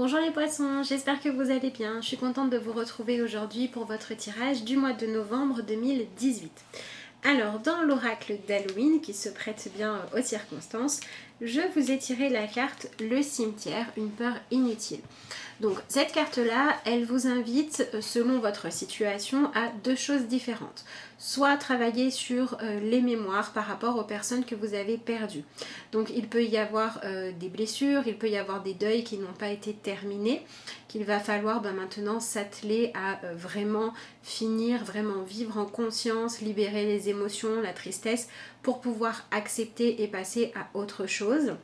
Bonjour les poissons, j'espère que vous allez bien. Je suis contente de vous retrouver aujourd'hui pour votre tirage du mois de novembre 2018. Alors, dans l'oracle d'Halloween, qui se prête bien aux circonstances, je vous ai tiré la carte Le Cimetière, une peur inutile. Donc cette carte-là, elle vous invite, selon votre situation, à deux choses différentes. Soit travailler sur les mémoires par rapport aux personnes que vous avez perdues. Donc il peut y avoir des blessures, il peut y avoir des deuils qui n'ont pas été terminés, qu'il va falloir maintenant s'atteler à vraiment finir, vraiment vivre en conscience, libérer les émotions, la tristesse, pour pouvoir accepter et passer à autre chose.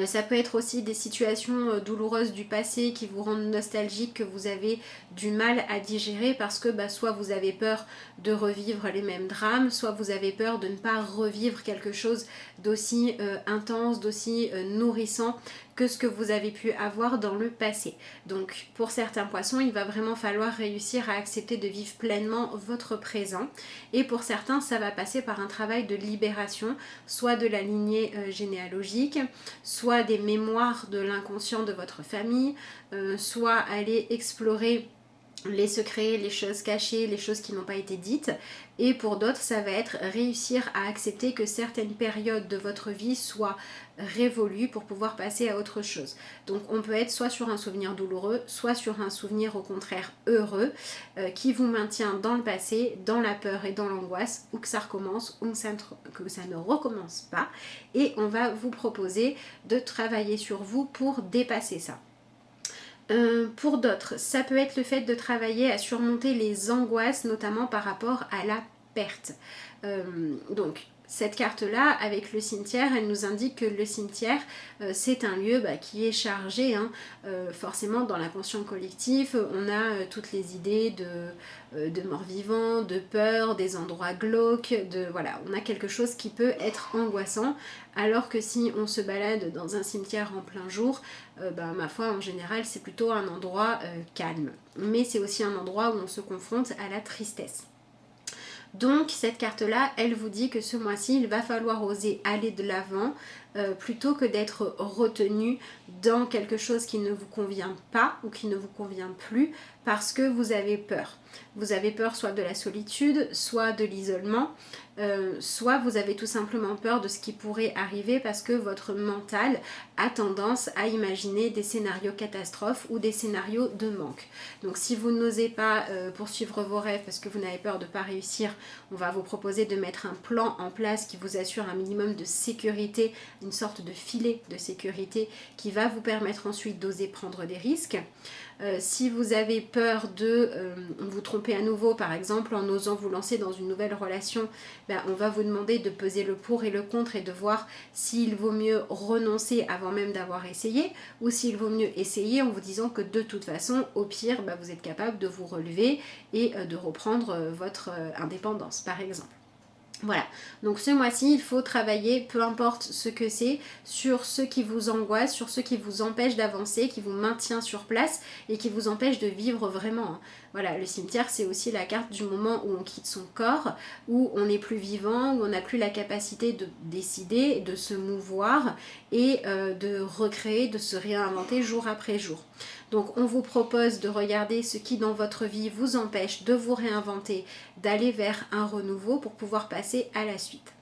Ça peut être aussi des situations douloureuses du passé qui vous rendent nostalgique, que vous avez du mal à digérer parce que soit vous avez peur de revivre les mêmes drames, soit vous avez peur de ne pas revivre quelque chose d'aussi intense, d'aussi nourrissant que ce que vous avez pu avoir dans le passé. Donc pour certains poissons, il va vraiment falloir réussir à accepter de vivre pleinement votre présent. Et pour certains, ça va passer par un travail de libération, soit de la lignée généalogique, soit des mémoires de l'inconscient de votre famille, soit aller explorer les secrets, les choses cachées, les choses qui n'ont pas été dites. Et pour d'autres, ça va être réussir à accepter que certaines périodes de votre vie soient révolues pour pouvoir passer à autre chose. Donc on peut être soit sur un souvenir douloureux, soit sur un souvenir au contraire heureux, qui vous maintient dans le passé, dans la peur et dans l'angoisse, ou que ça recommence, ou que ça ne recommence pas. Et on va vous proposer de travailler sur vous pour dépasser ça. Pour d'autres, ça peut être le fait de travailler à surmonter les angoisses, notamment par rapport à la perte. Donc, cette carte-là, avec le cimetière, elle nous indique que le cimetière, c'est un lieu qui est chargé, forcément dans l'inconscient collectif, on a toutes les idées de morts vivants, de peur, des endroits glauques, voilà, on a quelque chose qui peut être angoissant, alors que si on se balade dans un cimetière en plein jour, ma foi, en général, c'est plutôt un endroit calme. Mais c'est aussi un endroit où on se confronte à la tristesse. Donc cette carte-là, elle vous dit que ce mois-ci, il va falloir oser aller de l'avant plutôt que d'être retenu dans quelque chose qui ne vous convient pas ou qui ne vous convient plus parce que vous avez peur. Vous avez peur soit de la solitude, soit de l'isolement, soit vous avez tout simplement peur de ce qui pourrait arriver parce que votre mental a tendance à imaginer des scénarios catastrophes ou des scénarios de manque. Donc si vous n'osez pas poursuivre vos rêves parce que vous n'avez peur de ne pas réussir, on va vous proposer de mettre un plan en place qui vous assure un minimum de sécurité, une sorte de filet de sécurité qui va vous permettre ensuite d'oser prendre des risques. Si vous avez peur de vous tromper à nouveau, par exemple en osant vous lancer dans une nouvelle relation, on va vous demander de peser le pour et le contre et de voir s'il vaut mieux renoncer avant même d'avoir essayé ou s'il vaut mieux essayer en vous disant que de toute façon, au pire, vous êtes capable de vous relever et de reprendre votre indépendance, par exemple. Voilà, donc ce mois-ci, il faut travailler, peu importe ce que c'est, sur ce qui vous angoisse, sur ce qui vous empêche d'avancer, qui vous maintient sur place et qui vous empêche de vivre vraiment. Voilà, le cimetière, c'est aussi la carte du moment où on quitte son corps, où on n'est plus vivant, où on n'a plus la capacité de décider, de se mouvoir et de recréer, de se réinventer jour après jour. Donc on vous propose de regarder ce qui dans votre vie vous empêche de vous réinventer, d'aller vers un renouveau pour pouvoir passer à la suite.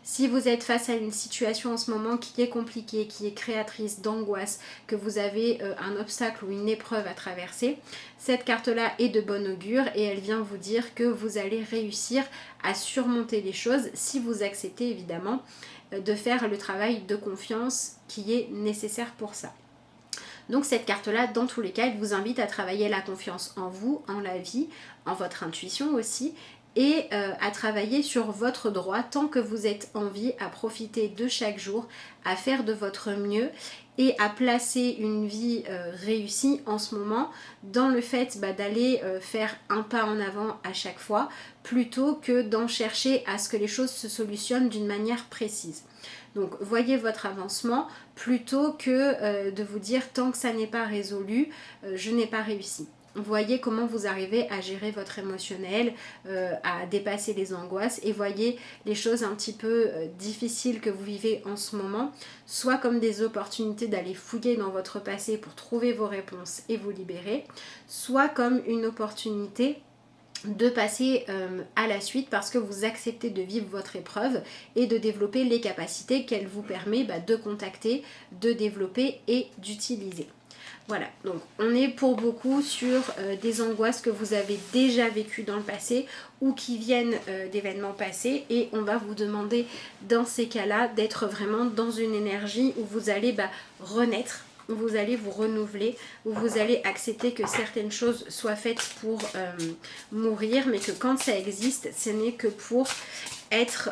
Si vous êtes face à une situation en ce moment qui est compliquée, qui est créatrice d'angoisse, que vous avez un obstacle ou une épreuve à traverser, cette carte-là est de bon augure et elle vient vous dire que vous allez réussir à surmonter les choses si vous acceptez évidemment de faire le travail de confiance qui est nécessaire pour ça. Donc cette carte-là, dans tous les cas, elle vous invite à travailler la confiance en vous, en la vie, en votre intuition aussi, et à travailler sur votre droit tant que vous êtes en vie, à profiter de chaque jour, à faire de votre mieux et à placer une vie réussie en ce moment dans le fait d'aller faire un pas en avant à chaque fois plutôt que d'en chercher à ce que les choses se solutionnent d'une manière précise. Donc voyez votre avancement plutôt que de vous dire tant que ça n'est pas résolu, je n'ai pas réussi. voyez comment vous arrivez à gérer votre émotionnel, à dépasser les angoisses et voyez les choses un petit peu difficiles que vous vivez en ce moment, soit comme des opportunités d'aller fouiller dans votre passé pour trouver vos réponses et vous libérer, soit comme une opportunité de passer à la suite parce que vous acceptez de vivre votre épreuve et de développer les capacités qu'elle vous permet de contacter, de développer et d'utiliser. Voilà, donc on est pour beaucoup sur des angoisses que vous avez déjà vécues dans le passé ou qui viennent d'événements passés et on va vous demander dans ces cas-là d'être vraiment dans une énergie où vous allez renaître, où vous allez vous renouveler, où vous allez accepter que certaines choses soient faites pour mourir, mais que quand ça existe, ce n'est que pour être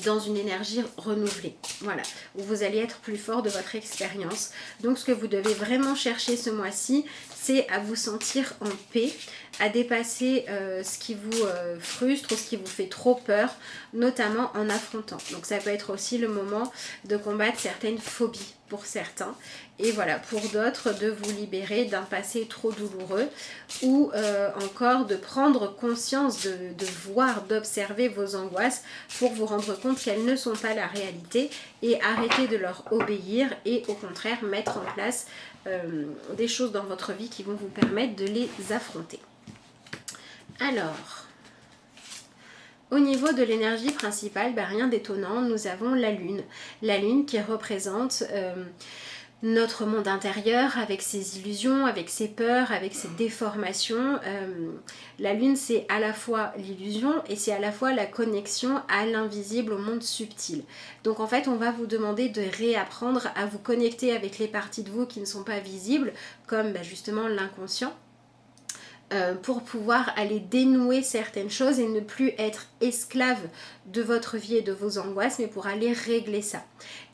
dans une énergie renouvelée, voilà, où vous allez être plus fort de votre expérience. Donc ce que vous devez vraiment chercher ce mois-ci, c'est à vous sentir en paix, à dépasser ce qui vous frustre ou ce qui vous fait trop peur, notamment en affrontant. Donc ça peut être aussi le moment de combattre certaines phobies pour certains et voilà, pour d'autres de vous libérer d'un passé trop douloureux ou encore de prendre conscience, de voir, d'observer vos angoisses pour vous rendre compte qu'elles ne sont pas la réalité et arrêter de leur obéir et au contraire mettre en place des choses dans votre vie qui vont vous permettre de les affronter. Alors, au niveau de l'énergie principale, rien d'étonnant, nous avons la Lune. La Lune qui représente notre monde intérieur avec ses illusions, avec ses peurs, avec ses déformations. La Lune, c'est à la fois l'illusion et c'est à la fois la connexion à l'invisible, au monde subtil. Donc en fait, on va vous demander de réapprendre à vous connecter avec les parties de vous qui ne sont pas visibles, comme justement l'inconscient. Pour pouvoir aller dénouer certaines choses et ne plus être esclave de votre vie et de vos angoisses, mais pour aller régler ça.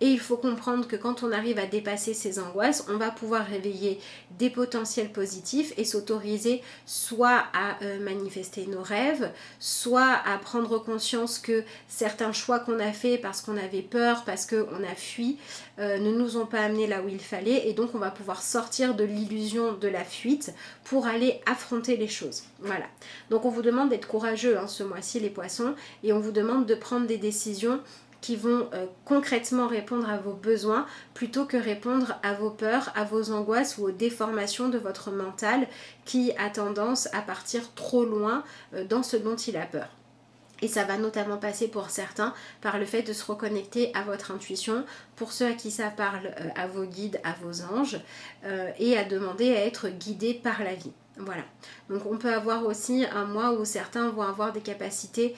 Et il faut comprendre que quand on arrive à dépasser ces angoisses, on va pouvoir réveiller des potentiels positifs et s'autoriser soit à manifester nos rêves, soit à prendre conscience que certains choix qu'on a fait parce qu'on avait peur, parce qu'on a fui, ne nous ont pas amenés là où il fallait, et donc on va pouvoir sortir de l'illusion de la fuite pour aller affronter les choses. Voilà. Donc on vous demande d'être courageux ce mois-ci les poissons, et on vous demande de prendre des décisions qui vont concrètement répondre à vos besoins plutôt que répondre à vos peurs, à vos angoisses ou aux déformations de votre mental qui a tendance à partir trop loin dans ce dont il a peur. Et ça va notamment passer pour certains par le fait de se reconnecter à votre intuition, pour ceux à qui ça parle à vos guides, à vos anges, et à demander à être guidés par la vie. Voilà, donc on peut avoir aussi un mois où certains vont avoir des capacités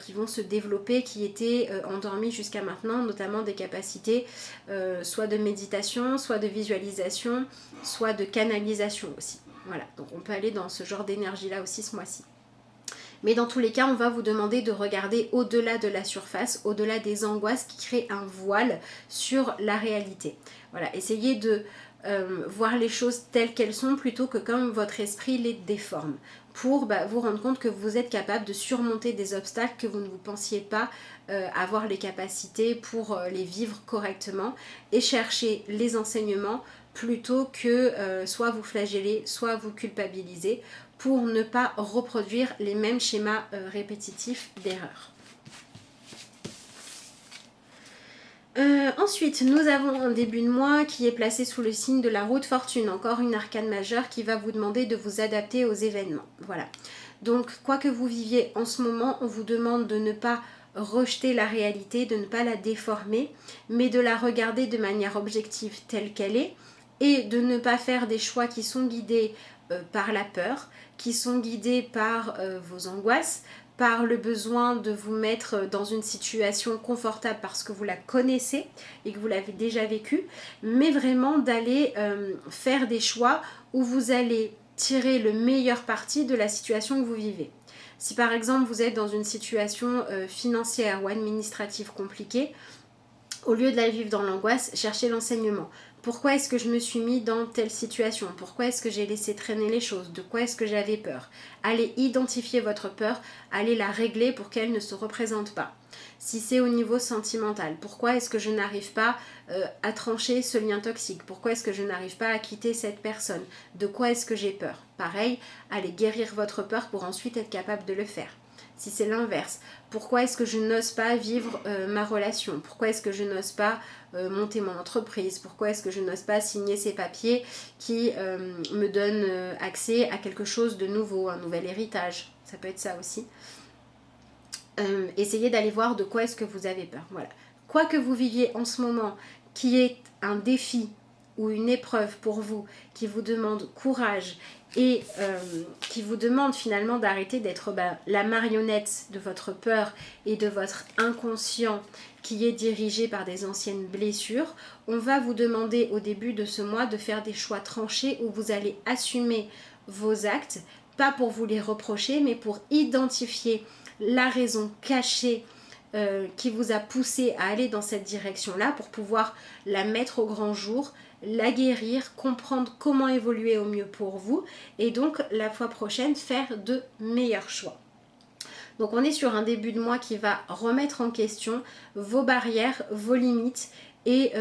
qui vont se développer, qui étaient endormies jusqu'à maintenant, notamment des capacités soit de méditation, soit de visualisation, soit de canalisation aussi. Voilà, donc on peut aller dans ce genre d'énergie là aussi ce mois-ci. Mais dans tous les cas, on va vous demander de regarder au-delà de la surface, au-delà des angoisses qui créent un voile sur la réalité. Voilà, essayez de voir les choses telles qu'elles sont plutôt que comme votre esprit les déforme, pour vous rendre compte que vous êtes capable de surmonter des obstacles que vous ne vous pensiez pas avoir les capacités pour les vivre correctement, et chercher les enseignements plutôt que soit vous flageller, soit vous culpabiliser, pour ne pas reproduire les mêmes schémas répétitifs d'erreur. Ensuite, nous avons un début de mois qui est placé sous le signe de la roue de fortune, encore une arcane majeure qui va vous demander de vous adapter aux événements. Voilà. Donc, quoi que vous viviez en ce moment, on vous demande de ne pas rejeter la réalité, de ne pas la déformer, mais de la regarder de manière objective telle qu'elle est, et de ne pas faire des choix qui sont guidés par la peur, qui sont guidés par vos angoisses, par le besoin de vous mettre dans une situation confortable parce que vous la connaissez et que vous l'avez déjà vécue, mais vraiment d'aller faire des choix où vous allez tirer le meilleur parti de la situation que vous vivez. Si par exemple vous êtes dans une situation financière ou administrative compliquée, au lieu de la vivre dans l'angoisse, cherchez l'enseignement. Pourquoi est-ce que je me suis mis dans telle situation? Pourquoi est-ce que j'ai laissé traîner les choses? De quoi est-ce que j'avais peur? Allez identifier votre peur, allez la régler pour qu'elle ne se représente pas. Si c'est au niveau sentimental, pourquoi est-ce que je n'arrive pas à trancher ce lien toxique? Pourquoi est-ce que je n'arrive pas à quitter cette personne? De quoi est-ce que j'ai peur? Pareil, allez guérir votre peur pour ensuite être capable de le faire. Si c'est l'inverse, pourquoi est-ce que je n'ose pas vivre ma relation? Pourquoi est-ce que je n'ose pas monter mon entreprise? Pourquoi est-ce que je n'ose pas signer ces papiers qui me donnent accès à quelque chose de nouveau, un nouvel héritage? Ça peut être ça aussi. Essayez d'aller voir de quoi est-ce que vous avez peur. Voilà. Quoi que vous viviez en ce moment, qui est un défi ou une épreuve pour vous, qui vous demande courage et qui vous demande finalement d'arrêter d'être la marionnette de votre peur et de votre inconscient qui est dirigé par des anciennes blessures, on va vous demander au début de ce mois de faire des choix tranchés où vous allez assumer vos actes, pas pour vous les reprocher, mais pour identifier la raison cachée qui vous a poussé à aller dans cette direction-là pour pouvoir la mettre au grand jour, la guérir, comprendre comment évoluer au mieux pour vous et donc la fois prochaine faire de meilleurs choix. Donc on est sur un début de mois qui va remettre en question vos barrières, vos limites et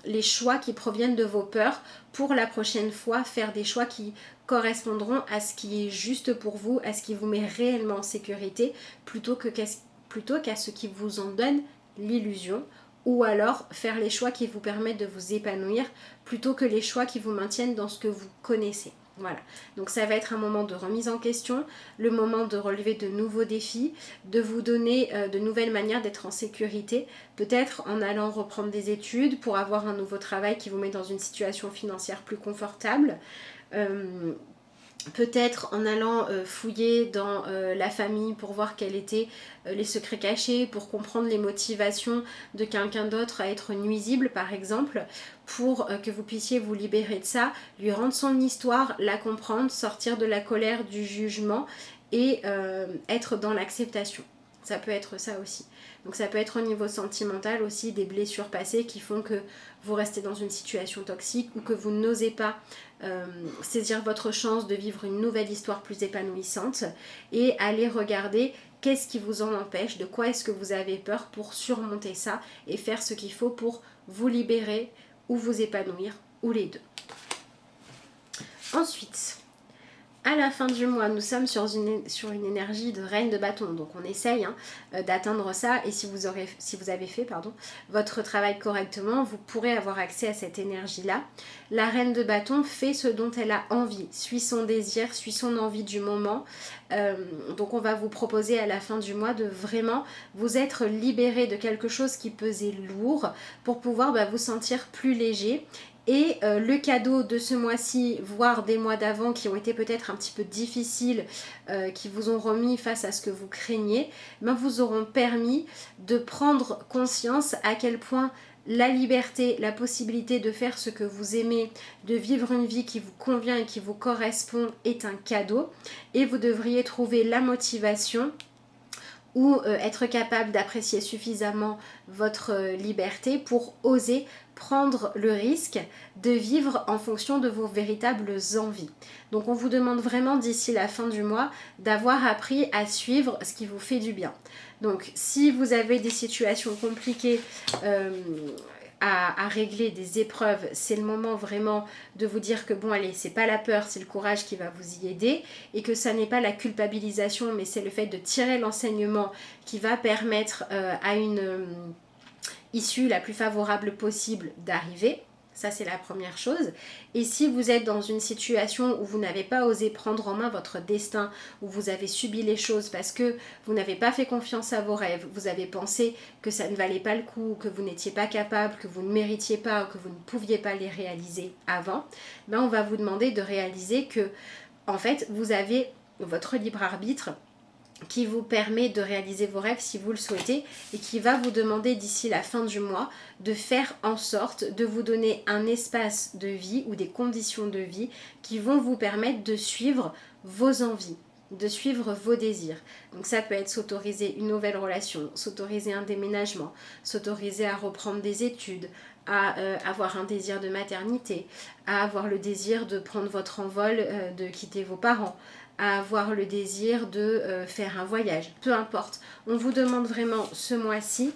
les choix qui proviennent de vos peurs pour la prochaine fois faire des choix qui correspondront à ce qui est juste pour vous, à ce qui vous met réellement en sécurité plutôt qu'à ce qui vous en donne l'illusion, ou alors faire les choix qui vous permettent de vous épanouir plutôt que les choix qui vous maintiennent dans ce que vous connaissez. Voilà, donc ça va être un moment de remise en question, le moment de relever de nouveaux défis, de vous donner de nouvelles manières d'être en sécurité, peut-être en allant reprendre des études pour avoir un nouveau travail qui vous met dans une situation financière plus confortable. Peut-être en allant fouiller dans la famille pour voir quels étaient les secrets cachés, pour comprendre les motivations de quelqu'un d'autre à être nuisible par exemple, pour que vous puissiez vous libérer de ça, lui rendre son histoire, la comprendre, sortir de la colère, du jugement et être dans l'acceptation. Ça peut être ça aussi. Donc ça peut être au niveau sentimental aussi, des blessures passées qui font que vous restez dans une situation toxique ou que vous n'osez pas saisir votre chance de vivre une nouvelle histoire plus épanouissante et aller regarder qu'est-ce qui vous en empêche, de quoi est-ce que vous avez peur pour surmonter ça et faire ce qu'il faut pour vous libérer ou vous épanouir ou les deux. Ensuite, à la fin du mois, nous sommes sur une énergie de reine de bâton. Donc on essaye d'atteindre ça. Et si vous avez fait votre travail correctement, vous pourrez avoir accès à cette énergie-là. La reine de bâton fait ce dont elle a envie, suit son désir, suit son envie du moment. Donc on va vous proposer à la fin du mois de vraiment vous être libéré de quelque chose qui pesait lourd pour pouvoir vous sentir plus léger. Et le cadeau de ce mois-ci, voire des mois d'avant qui ont été peut-être un petit peu difficiles, qui vous ont remis face à ce que vous craignez, vous auront permis de prendre conscience à quel point la liberté, la possibilité de faire ce que vous aimez, de vivre une vie qui vous convient et qui vous correspond est un cadeau. Et vous devriez trouver la motivation ou être capable d'apprécier suffisamment votre liberté pour oser prendre le risque de vivre en fonction de vos véritables envies. Donc on vous demande vraiment d'ici la fin du mois d'avoir appris à suivre ce qui vous fait du bien. Donc si vous avez des situations compliquées à régler, des épreuves, c'est le moment vraiment de vous dire que bon allez, c'est pas la peur, c'est le courage qui va vous y aider et que ça n'est pas la culpabilisation mais c'est le fait de tirer l'enseignement qui va permettre à une issue la plus favorable possible d'arriver. Ça, c'est la première chose. Et si vous êtes dans une situation où vous n'avez pas osé prendre en main votre destin, où vous avez subi les choses parce que vous n'avez pas fait confiance à vos rêves, vous avez pensé que ça ne valait pas le coup, que vous n'étiez pas capable, que vous ne méritiez pas, que vous ne pouviez pas les réaliser avant, on va vous demander de réaliser que, en fait, vous avez votre libre arbitre qui vous permet de réaliser vos rêves si vous le souhaitez et qui va vous demander d'ici la fin du mois de faire en sorte de vous donner un espace de vie ou des conditions de vie qui vont vous permettre de suivre vos envies, de suivre vos désirs. Donc ça peut être s'autoriser une nouvelle relation, s'autoriser un déménagement, s'autoriser à reprendre des études, à avoir un désir de maternité, à avoir le désir de prendre votre envol, de quitter vos parents, à avoir le désir de faire un voyage. Peu importe, on vous demande vraiment ce mois-ci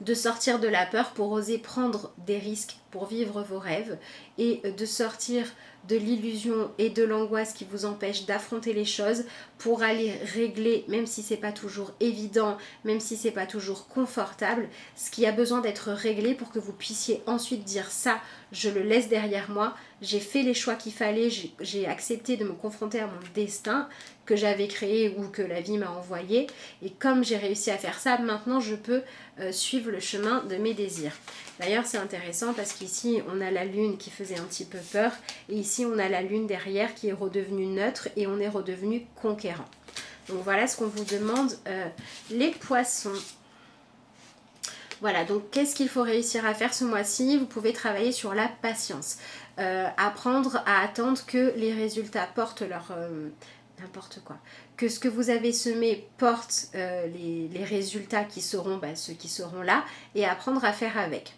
de sortir de la peur pour oser prendre des risques pour vivre vos rêves et de sortir de l'illusion et de l'angoisse qui vous empêche d'affronter les choses pour aller régler, même si c'est pas toujours évident, même si c'est pas toujours confortable, ce qui a besoin d'être réglé pour que vous puissiez ensuite dire ça, je le laisse derrière moi, j'ai fait les choix qu'il fallait, j'ai accepté de me confronter à mon destin que j'avais créé ou que la vie m'a envoyé, et comme j'ai réussi à faire ça, maintenant je peux suivre le chemin de mes désirs. D'ailleurs c'est intéressant parce qu'ici on a la lune qui faisait un petit peu peur et ici on a la lune derrière qui est redevenue neutre et on est redevenu conquérant. Donc voilà ce qu'on vous demande les poissons. Voilà, donc qu'est-ce qu'il faut réussir à faire ce mois-ci? Vous pouvez travailler sur la patience, apprendre à attendre que les résultats portent leur... n'importe quoi. Que ce que vous avez semé porte les résultats qui seront ceux qui seront là et apprendre à faire avec.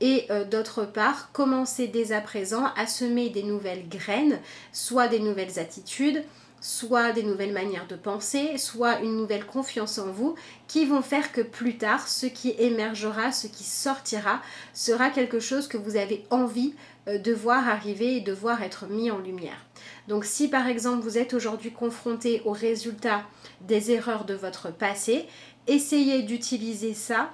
Et d'autre part, commencer dès à présent à semer des nouvelles graines, soit des nouvelles attitudes, soit des nouvelles manières de penser, soit une nouvelle confiance en vous qui vont faire que plus tard, ce qui émergera, ce qui sortira, sera quelque chose que vous avez envie de voir arriver et de voir être mis en lumière. Donc si par exemple vous êtes aujourd'hui confronté aux résultats des erreurs de votre passé, essayez d'utiliser ça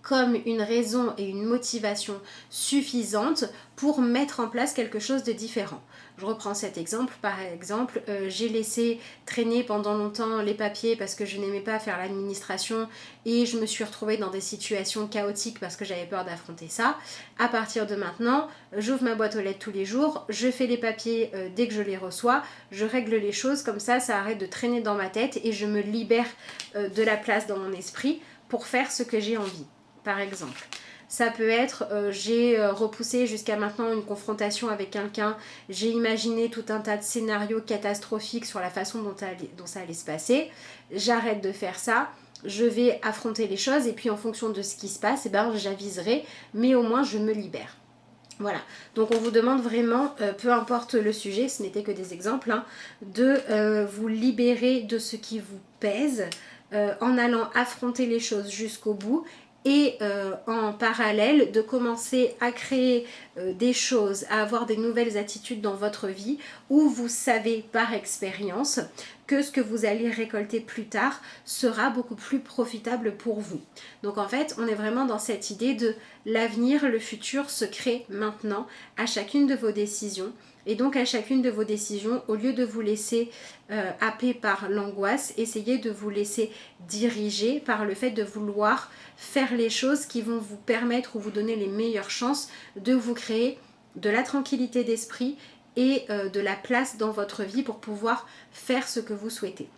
comme une raison et une motivation suffisante pour mettre en place quelque chose de différent. Je reprends cet exemple, par exemple, j'ai laissé traîner pendant longtemps les papiers parce que je n'aimais pas faire l'administration et je me suis retrouvée dans des situations chaotiques parce que j'avais peur d'affronter ça. À partir de maintenant, j'ouvre ma boîte aux lettres tous les jours, je fais les papiers dès que je les reçois, je règle les choses, comme ça arrête de traîner dans ma tête et je me libère de la place dans mon esprit pour faire ce que j'ai envie. Par exemple, ça peut être j'ai repoussé jusqu'à maintenant une confrontation avec quelqu'un, j'ai imaginé tout un tas de scénarios catastrophiques sur la façon dont ça allait se passer, j'arrête de faire ça, je vais affronter les choses et puis en fonction de ce qui se passe, j'aviserai, mais au moins je me libère. Voilà, donc on vous demande vraiment, peu importe le sujet, ce n'était que des exemples, hein, de vous libérer de ce qui vous pèse en allant affronter les choses jusqu'au bout et en parallèle de commencer à créer des choses, à avoir des nouvelles attitudes dans votre vie où vous savez par expérience que ce que vous allez récolter plus tard sera beaucoup plus profitable pour vous. Donc en fait, on est vraiment dans cette idée de l'avenir, le futur se crée maintenant à chacune de vos décisions. Et donc à chacune de vos décisions, au lieu de vous laisser happer par l'angoisse, essayez de vous laisser diriger par le fait de vouloir faire les choses qui vont vous permettre ou vous donner les meilleures chances de vous créer de la tranquillité d'esprit et de la place dans votre vie pour pouvoir faire ce que vous souhaitez.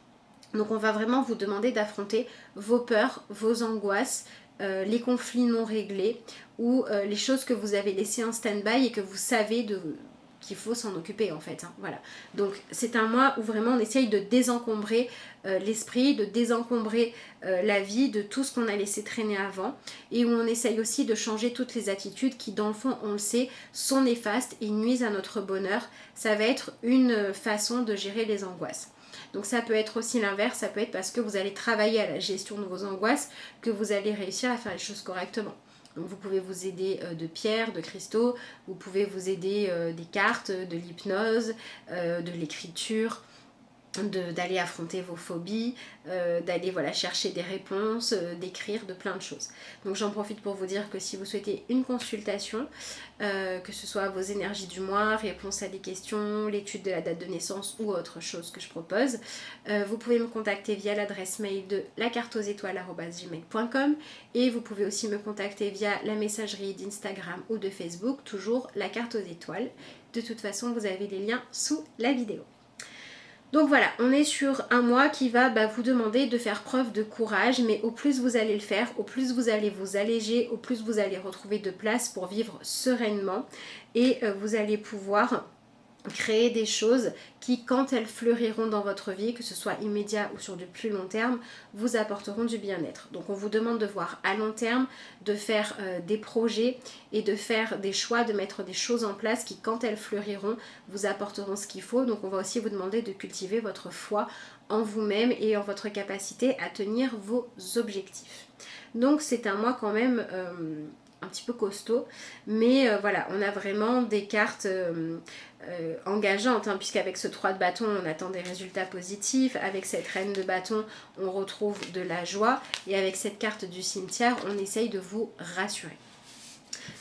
Donc on va vraiment vous demander d'affronter vos peurs, vos angoisses, les conflits non réglés ou les choses que vous avez laissées en stand-by et que vous savez qu'il faut s'en occuper en fait, hein, voilà. Donc c'est un mois où vraiment on essaye de désencombrer l'esprit, de désencombrer la vie de tout ce qu'on a laissé traîner avant et où on essaye aussi de changer toutes les attitudes qui dans le fond on le sait sont néfastes et nuisent à notre bonheur. Ça va être une façon de gérer les angoisses. Donc ça peut être aussi l'inverse, ça peut être parce que vous allez travailler à la gestion de vos angoisses que vous allez réussir à faire les choses correctement. Donc vous pouvez vous aider de pierres, de cristaux, vous pouvez vous aider des cartes, de l'hypnose, de l'écriture, d'aller affronter vos phobies, d'aller chercher des réponses, d'écrire, de plein de choses. Donc j'en profite pour vous dire que si vous souhaitez une consultation, que ce soit vos énergies du mois, réponse à des questions, l'étude de la date de naissance ou autre chose que je propose, vous pouvez me contacter via l'adresse mail de lacarteauxétoiles@gmail.com et vous pouvez aussi me contacter via la messagerie d'Instagram ou de Facebook, toujours la carte aux étoiles. De toute façon, vous avez les liens sous la vidéo. Donc voilà, on est sur un mois qui va vous demander de faire preuve de courage, mais au plus vous allez le faire, au plus vous allez vous alléger, au plus vous allez retrouver de place pour vivre sereinement et vous allez pouvoir créer des choses qui, quand elles fleuriront dans votre vie, que ce soit immédiat ou sur du plus long terme, vous apporteront du bien-être. Donc on vous demande de voir à long terme, de faire des projets et de faire des choix, de mettre des choses en place qui, quand elles fleuriront, vous apporteront ce qu'il faut. Donc on va aussi vous demander de cultiver votre foi en vous-même et en votre capacité à tenir vos objectifs. Donc c'est un mois quand même un petit peu costaud, mais voilà, on a vraiment des cartes engageantes, hein, puisqu'avec ce 3 de bâton on attend des résultats positifs, avec cette reine de bâton on retrouve de la joie, et avec cette carte du cimetière on essaye de vous rassurer.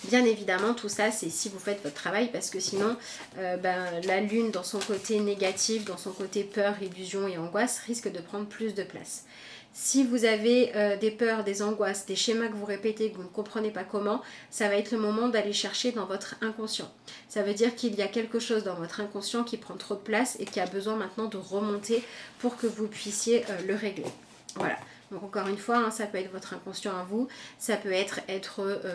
Bien évidemment, tout ça, c'est si vous faites votre travail, parce que sinon, la lune, dans son côté négatif, dans son côté peur, illusion et angoisse, risque de prendre plus de place. Si vous avez des peurs, des angoisses, des schémas que vous répétez, que vous ne comprenez pas comment, ça va être le moment d'aller chercher dans votre inconscient. Ça veut dire qu'il y a quelque chose dans votre inconscient qui prend trop de place et qui a besoin maintenant de remonter pour que vous puissiez le régler. Voilà. Donc encore une fois, hein, ça peut être votre inconscient à vous, ça peut être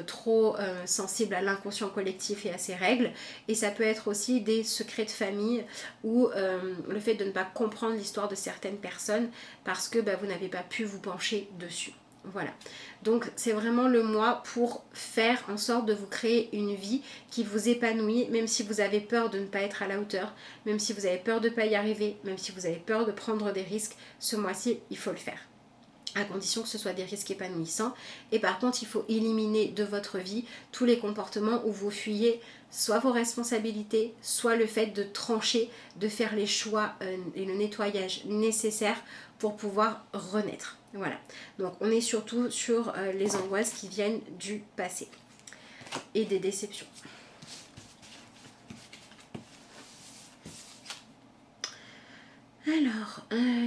trop sensible à l'inconscient collectif et à ses règles, et ça peut être aussi des secrets de famille ou le fait de ne pas comprendre l'histoire de certaines personnes parce que vous n'avez pas pu vous pencher dessus. Voilà, donc c'est vraiment le mois pour faire en sorte de vous créer une vie qui vous épanouit, même si vous avez peur de ne pas être à la hauteur, même si vous avez peur de ne pas y arriver, même si vous avez peur de prendre des risques, ce mois-ci, il faut le faire. À condition que ce soit des risques épanouissants. Et par contre, il faut éliminer de votre vie tous les comportements où vous fuyez soit vos responsabilités, soit le fait de trancher, de faire les choix et le nettoyage nécessaire pour pouvoir renaître. Voilà. Donc on est surtout sur les angoisses qui viennent du passé et des déceptions. Alors,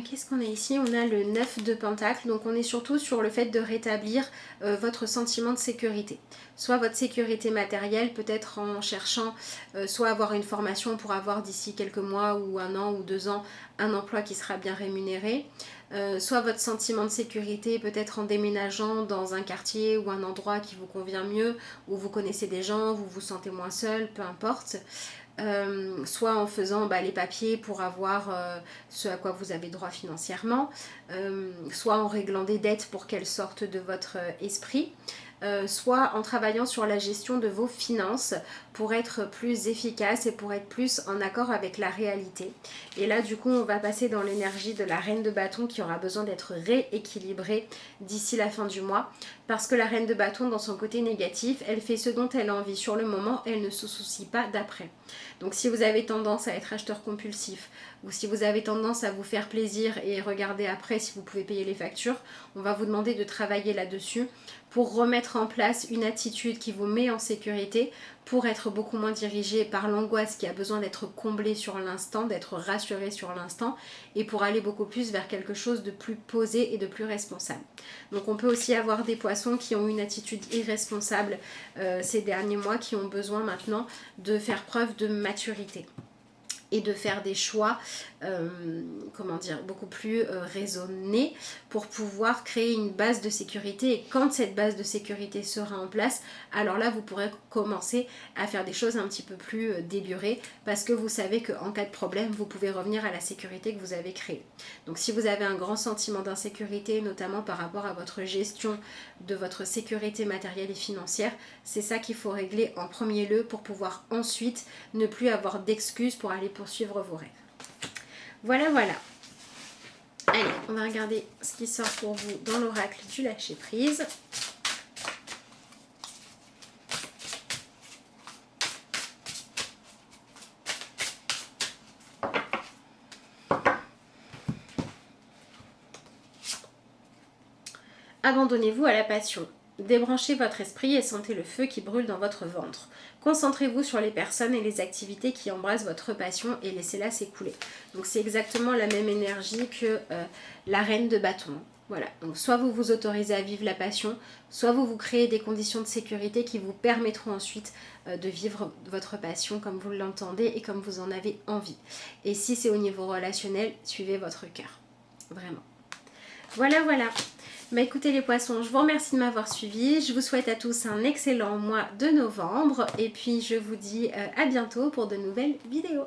qu'est-ce qu'on a ici? On a le 9 de Pentacle, donc on est surtout sur le fait de rétablir votre sentiment de sécurité. Soit votre sécurité matérielle, peut-être en cherchant soit avoir une formation pour avoir d'ici quelques mois ou 1 an ou 2 ans un emploi qui sera bien rémunéré. Soit votre sentiment de sécurité, peut-être en déménageant dans un quartier ou un endroit qui vous convient mieux, où vous connaissez des gens, vous vous sentez moins seul, peu importe. Soit en faisant les papiers pour avoir ce à quoi vous avez droit financièrement, soit en réglant des dettes pour qu'elles sortent de votre esprit, soit en travaillant sur la gestion de vos finances pour être plus efficace et pour être plus en accord avec la réalité. Et là du coup on va passer dans l'énergie de la reine de bâton qui aura besoin d'être rééquilibrée d'ici la fin du mois, parce que la reine de bâton dans son côté négatif, elle fait ce dont elle a envie sur le moment, elle ne se soucie pas d'après. Donc si vous avez tendance à être acheteur compulsif, ou si vous avez tendance à vous faire plaisir et regarder après si vous pouvez payer les factures, on va vous demander de travailler là-dessus pour remettre en place une attitude qui vous met en sécurité, pour être beaucoup moins dirigé par l'angoisse qui a besoin d'être comblée sur l'instant, d'être rassuré sur l'instant, et pour aller beaucoup plus vers quelque chose de plus posé et de plus responsable. Donc on peut aussi avoir des poissons qui ont une attitude irresponsable ces derniers mois, qui ont besoin maintenant de faire preuve de maturité et de faire des choix beaucoup plus raisonnés pour pouvoir créer une base de sécurité. Et quand cette base de sécurité sera en place, alors là vous pourrez commencer à faire des choses un petit peu plus délurées, parce que vous savez qu'en cas de problème vous pouvez revenir à la sécurité que vous avez créée. Donc si vous avez un grand sentiment d'insécurité, notamment par rapport à votre gestion de votre sécurité matérielle et financière, c'est ça qu'il faut régler en premier lieu pour pouvoir ensuite ne plus avoir d'excuses pour aller poursuivre vos rêves. Voilà, voilà. Allez, on va regarder ce qui sort pour vous dans l'oracle du lâcher prise. Abandonnez-vous à la passion. Débranchez votre esprit et sentez le feu qui brûle dans votre ventre. Concentrez-vous sur les personnes et les activités qui embrassent votre passion et laissez-la s'écouler. Donc c'est exactement la même énergie que la reine de bâton. Voilà, donc soit vous vous autorisez à vivre la passion, soit vous vous créez des conditions de sécurité qui vous permettront ensuite de vivre votre passion comme vous l'entendez et comme vous en avez envie. Et si c'est au niveau relationnel, suivez votre cœur. Vraiment. Voilà, voilà. Écoutez les poissons, je vous remercie de m'avoir suivi. Je vous souhaite à tous un excellent mois de novembre. Et puis je vous dis à bientôt pour de nouvelles vidéos.